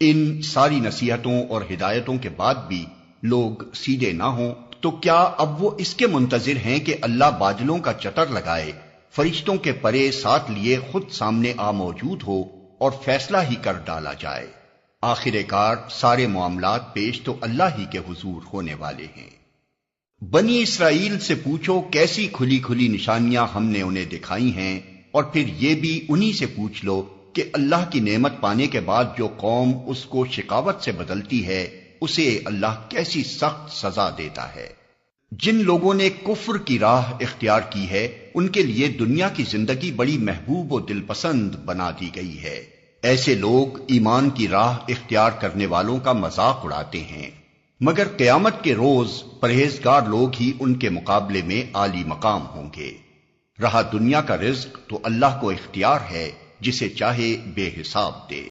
इन सारी नसीहतों और हिदायतों के बाद भी लोग सीधे ना हों तो क्या अब वो इसके मुंतजिर हैं कि अल्लाह बादलों का चतर लगाए, फरिश्तों के परे साथ लिए खुद सामने आ मौजूद हो और फैसला ही कर डाला जाए। आखिरकार सारे मामलात पेश तो अल्लाह ही के हुजूर होने वाले हैं। बनी इसराइल से पूछो कैसी खुली खुली निशानियां हमने उन्हें दिखाई हैं, और फिर ये भी उन्हीं से पूछ लो कि अल्लाह की नेमत पाने के बाद जो कौम उसको शिकावत से बदलती है उसे अल्लाह कैसी सख्त सजा देता है। जिन लोगों ने कुफ्र की राह इख्तियार की है उनके लिए दुनिया की जिंदगी बड़ी महबूब और दिलपसंद बना दी गई है। ऐसे लोग ईमान की राह इख्तियार करने वालों का मजाक उड़ाते हैं, मगर क़यामत के रोज परहेजगार लोग ही उनके मुकाबले में आली मकाम होंगे। रहा दुनिया का रिज्क तो अल्लाह को इख्तियार है, जिसे चाहे बेहिसाब दे।